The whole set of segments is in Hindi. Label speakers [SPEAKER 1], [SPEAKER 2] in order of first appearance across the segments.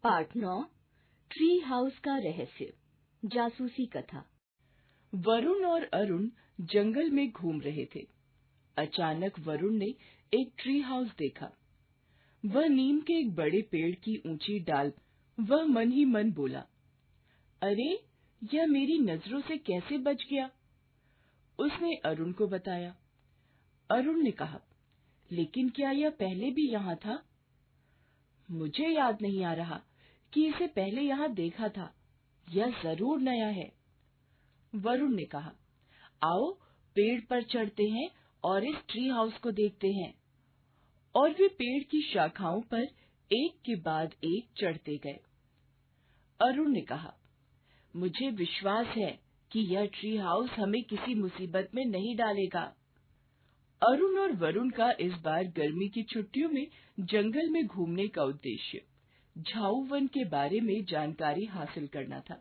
[SPEAKER 1] पार्ट 9 ट्री हाउस का रहस्य जासूसी कथा।
[SPEAKER 2] वरुण और अरुण जंगल में घूम रहे थे। अचानक वरुण ने एक ट्री हाउस देखा। वह नीम के एक बड़े पेड़ की ऊंची डाल। वह मन ही मन बोला, अरे यह मेरी नजरों से कैसे बच गया। उसने अरुण को बताया। अरुण ने कहा, लेकिन क्या यह पहले भी यहाँ था? मुझे याद नहीं आ रहा कि इसे पहले यहाँ देखा था। यह जरूर नया है। वरुण ने कहा, आओ पेड़ पर चढ़ते हैं और इस ट्री हाउस को देखते हैं। और वे पेड़ की शाखाओं पर एक के बाद एक चढ़ते गए। अरुण ने कहा, मुझे विश्वास है कि यह ट्री हाउस हमें किसी मुसीबत में नहीं डालेगा। अरुण और वरुण का इस बार गर्मी की छुट्टियों में जंगल में घूमने का उद्देश्य झाऊ वन के बारे में जानकारी हासिल करना था।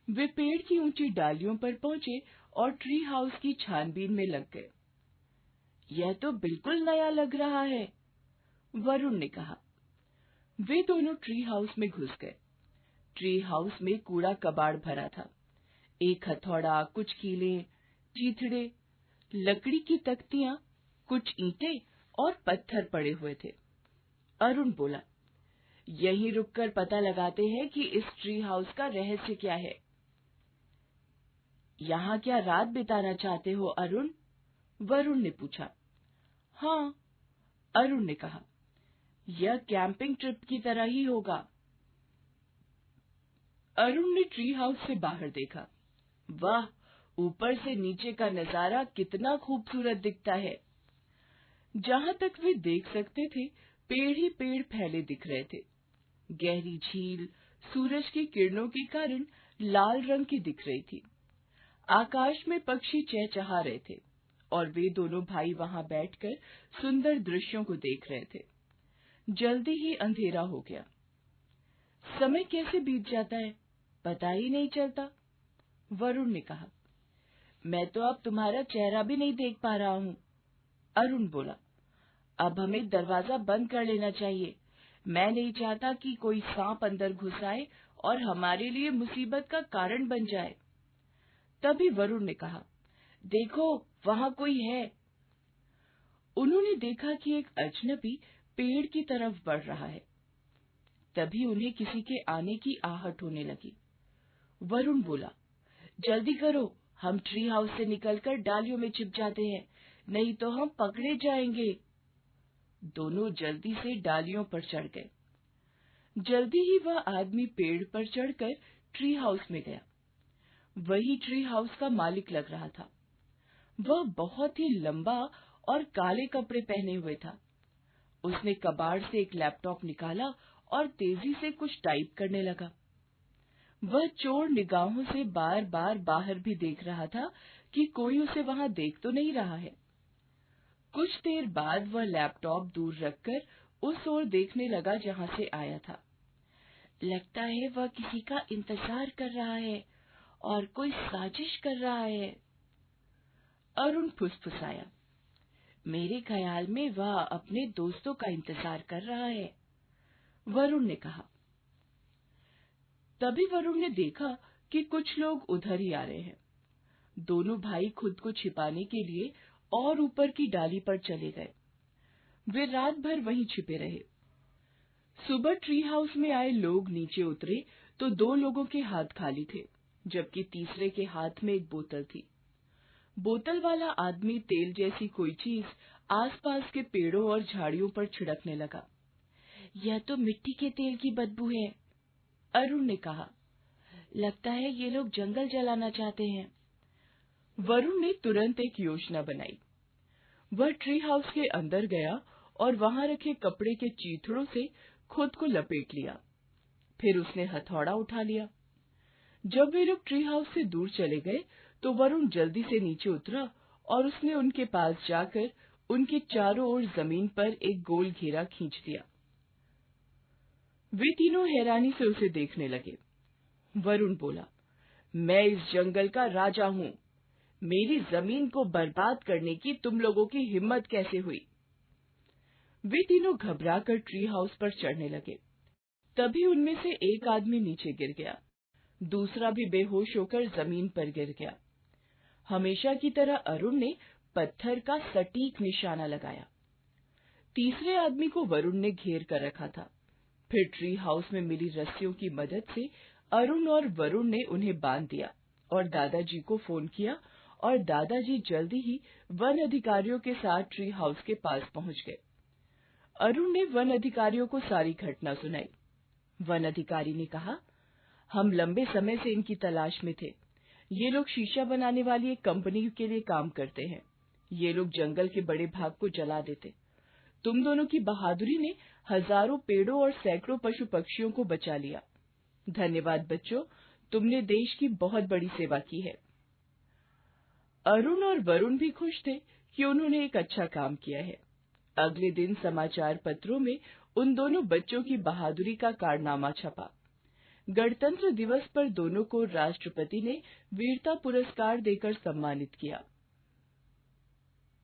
[SPEAKER 2] वे पेड़ की ऊंची डालियों पर पहुंचे और ट्री हाउस की छानबीन में लग गए। यह तो बिल्कुल नया लग रहा है, वरुण ने कहा। वे दोनों ट्री हाउस में घुस गए। ट्री हाउस में कूड़ा कबाड़ भरा था। एक हथौड़ा, कुछ कीले, चीथड़े, लकड़ी की तख्तियां, कुछ ईंटें और पत्थर पड़े हुए थे। अरुण बोला, यहीं रुककर पता लगाते हैं कि इस ट्री हाउस का रहस्य क्या है। यहाँ क्या रात बिताना चाहते हो अरुण? वरुण ने पूछा। हाँ, अरुण ने कहा, यह कैंपिंग ट्रिप की तरह ही होगा। अरुण ने ट्री हाउस से बाहर देखा। वाह, ऊपर से नीचे का नजारा कितना खूबसूरत दिखता है। जहाँ तक वे देख सकते थे, पेड़ ही पेड़ फैले दिख रहे थे। गहरी झील सूरज की किरणों के कारण लाल रंग की दिख रही थी। आकाश में पक्षी चहचहा रहे थे और वे दोनों भाई वहां बैठकर सुंदर दृश्यों को देख रहे थे। जल्दी ही अंधेरा हो गया। समय कैसे बीत जाता है, पता ही नहीं चलता, वरुण ने कहा। मैं तो अब तुम्हारा चेहरा भी नहीं देख पा रहा हूँ, अरुण बोला। अब हमें दरवाजा बंद कर लेना चाहिए। मैं नहीं चाहता कि कोई सांप अंदर घुस आए और हमारे लिए मुसीबत का कारण बन जाए। तभी वरुण ने कहा, देखो वहां कोई है। उन्होंने देखा कि एक अजनबी पेड़ की तरफ बढ़ रहा है। तभी उन्हें किसी के आने की आहट होने लगी। वरुण बोला, जल्दी करो, हम ट्री हाउस से निकलकर डालियों में छिप जाते हैं, नहीं तो हम पकड़े जाएंगे। दोनों जल्दी से डालियों पर चढ़ गए। जल्दी ही वह आदमी पेड़ पर चढ़कर ट्री हाउस में गया। वही ट्री हाउस का मालिक लग रहा था। वह बहुत ही लंबा और काले कपड़े पहने हुए था। उसने कबाड़ से एक लैपटॉप निकाला और तेजी से कुछ टाइप करने लगा। वह चोर निगाहों से बार बार बाहर भी देख रहा था कि कोई उसे वहां देख तो नहीं रहा है। कुछ देर बाद वह लैपटॉप दूर रखकर उस ओर देखने लगा जहां से आया था। लगता है वह किसी का इंतजार कर रहा है और कोई साजिश कर रहा है, अरुण फुसफुसाया। मेरे ख्याल में वह अपने दोस्तों का इंतजार कर रहा है, वरुण ने कहा। तभी वरुण ने देखा कि कुछ लोग उधर ही आ रहे हैं। दोनों भाई खुद को छिपाने के लिए और ऊपर की डाली पर चले गए। वे रात भर वहीं छिपे रहे। सुबह ट्री हाउस में आए लोग नीचे उतरे तो दो लोगों के हाथ खाली थे, जबकि तीसरे के हाथ में एक बोतल थी। बोतल वाला आदमी तेल जैसी कोई चीज आसपास के पेड़ों और झाड़ियों पर छिड़कने लगा। यह तो मिट्टी के तेल की बदबू है, अरुण ने कहा। लगता है ये लोग जंगल जलाना चाहते हैं। वरुण ने तुरंत एक योजना बनाई। वह ट्री हाउस के अंदर गया और वहां रखे कपड़े के चीथड़ों से खुद को लपेट लिया। फिर उसने हथौड़ा उठा लिया। जब वे लोग ट्री हाउस से दूर चले गए तो वरुण जल्दी से नीचे उतरा और उसने उनके पास जाकर उनके चारों ओर जमीन पर एक गोल घेरा खींच दिया। वे तीनों हैरानी से उसे देखने लगे। वरुण बोला, मैं इस जंगल का राजा हूँ। मेरी जमीन को बर्बाद करने की तुम लोगों की हिम्मत कैसे हुई? वे तीनों घबराकर ट्री हाउस पर चढ़ने लगे। तभी उनमें से एक आदमी नीचे गिर गया, दूसरा भी बेहोश होकर जमीन पर गिर गया। हमेशा की तरह अरुण ने पत्थर का सटीक निशाना लगाया। तीसरे आदमी को वरुण ने घेर कर रखा था। फिर ट्री हाउस में मिली रस्सियों की मदद से अरुण और वरुण ने उन्हें बांध दिया और दादाजी को फोन किया और दादाजी जल्दी ही वन अधिकारियों के साथ ट्री हाउस के पास पहुंच गए। अरुण ने वन अधिकारियों को सारी घटना सुनाई। वन अधिकारी ने कहा, हम लंबे समय से इनकी तलाश में थे। ये लोग शीशा बनाने वाली एक कंपनी के लिए काम करते हैं। ये लोग जंगल के बड़े भाग को जला देते। तुम दोनों की बहादुरी ने हजारों पेड़ों और सैकड़ों पशु पक्षियों को बचा लिया। धन्यवाद बच्चों, तुमने देश की बहुत बड़ी सेवा की है। अरुण और वरुण भी खुश थे कि उन्होंने एक अच्छा काम किया है। अगले दिन समाचार पत्रों में उन दोनों बच्चों की बहादुरी का कारनामा छपा। गणतंत्र दिवस पर दोनों को राष्ट्रपति ने वीरता पुरस्कार देकर सम्मानित किया।